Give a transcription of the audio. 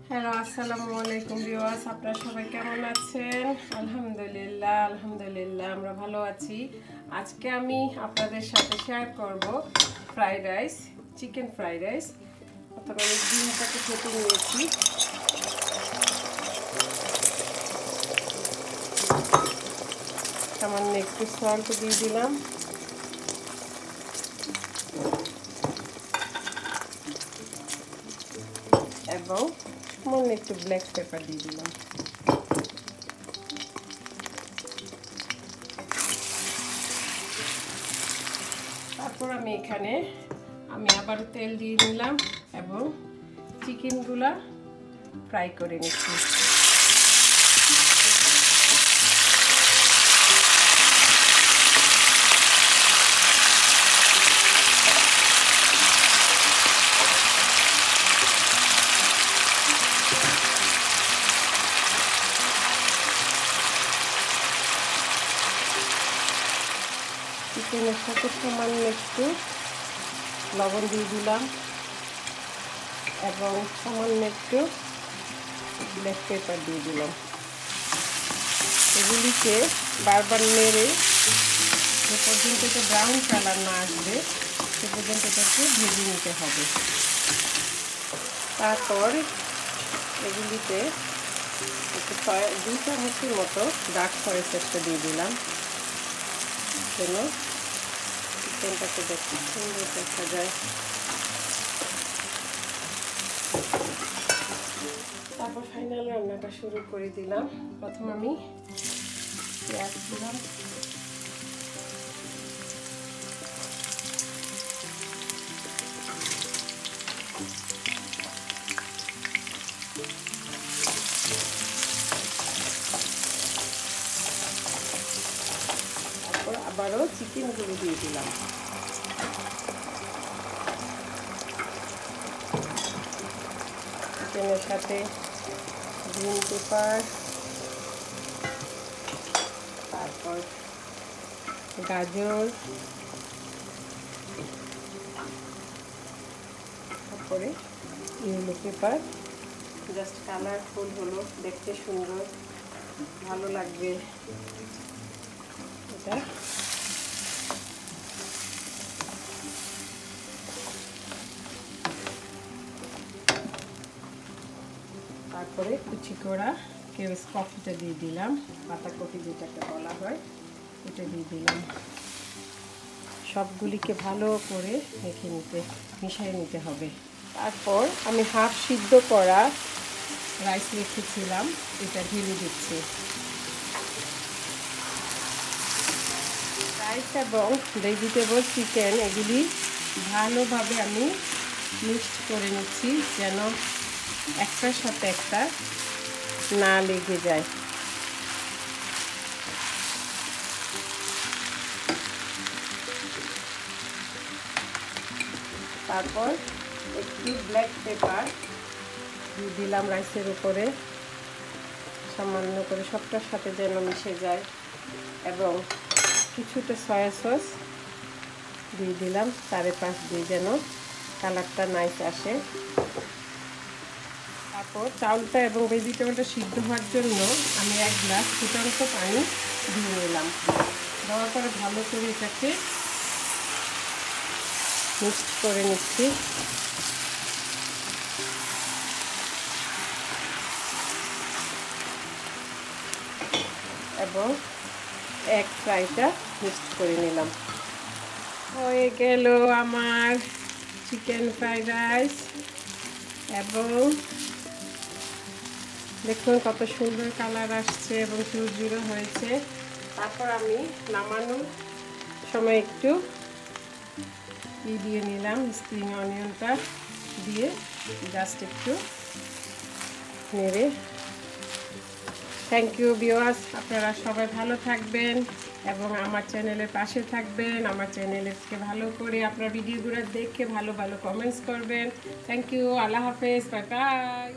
Hello, আসসালামু আলাইকুম viewers, আপনারা সবাই কেমন আছেন? আলহামদুলিল্লাহ আমরা ভালো আছি। আজকে আমি আপনাদের সাথে শেয়ার করব fried rice, chicken fried rice. অথবা আমি ডিমটাকে কেটে নিয়েছি। সামান্য একটু সল্ট দিয়ে দিলাম, এবং সামান্য একটু ব্ল্যাক পেপার দিয়ে দিলাম। তারপর আমি এখানে আবারও তেল দিয়ে নিলাম এবং চিকেনগুলা ফ্রাই করে নিচ্ছি। চিকেনের সাথে সামান্য একটু লবণ দিয়ে দিলাম এবং সামান্য একটু ব্ল্যাক পেপার দিয়ে দিলাম। এগুলিকে বারবার নেড়ে যে পর্যন্ত এটা ব্রাউন কালার না আসবে সে পর্যন্ত এটাকে ভেজে নিতে হবে। তারপর এগুলিতে একটু 2 চামচের মতো ডার্ক ফরেস্ট একটা দিয়ে দিলাম, যেন চিকেনটাকে দেখতে সুন্দর দেখা যায়। তারপর ফাইনাল রান্নাটা শুরু করে দিলাম। প্রথম আমি পেঁয়াজ দিলাম, তারপর আবারও চিকেনগুলো দিয়ে দিলাম। চিকেনের সাথে গ্রিন পেপার, তারপর গাজর, তারপরে ইয়েলো পেপার। জাস্ট কালারফুল হলো, দেখতে সুন্দর, ভালো লাগবে এটা। তারপরে কুচি করা কেউস কফিটা দিয়ে দিলাম, পাতা কফি যেটাকে বলা হয়, এটা দিয়ে দিলাম। সবগুলিকে ভালো করে মিশিয়ে নিতে হবে। তারপর আমি হাফ সিদ্ধ করা রাইস রেখেছিলাম, এটা ঢেলে দিচ্ছি। রাইস এবং ভেজিটেবল চিকেন এগুলি ভালোভাবে আমি মিক্সড করে নিচ্ছি, যেন একটার সাথে একটা না লেগে যায়। তারপর একটু ব্ল্যাক পেপার দিয়ে দিলাম রাইসের উপরে, সামান্য করে সবটার সাথে যেন মিশে যায়, এবং কিছুটা সয়া সস দিয়ে দিলাম চারিপাশ দিয়ে, যেন কালারটা নাইস আসে। তারপর চাউলটা এবং ভেজিটেবলটা সিদ্ধ হওয়ার জন্য আমি 1 গ্লাস ফুটন্ত পানি দিয়ে নিলাম। দেওয়ার পরে ভালো করে এটাকে মিক্সড করে নিচ্ছি। এবং এক ফ্রাইটা মিক্সড করে নিলাম। হয়ে গেল আমার চিকেন ফ্রাইড রাইস, এবং দেখুন কত সুন্দর কালার আসছে এবং ঝুরঝুরে হয়েছে। তারপর আমি নামানোর সময় একটু দিয়ে নিলাম স্প্রিং অনিয়নটা দিয়ে, জাস্ট একটু নেড়ে। থ্যাংক ইউ ভিউয়ার্স, আপনারা সবাই ভালো থাকবেন এবং আমার চ্যানেলের পাশে থাকবেন। আমার চ্যানেলকে ভালো করে আপনার ভিডিওগুলো দেখে ভালো ভালো কমেন্টস করবেন। থ্যাংক ইউ, আল্লাহ হাফেজ, বাই বাই।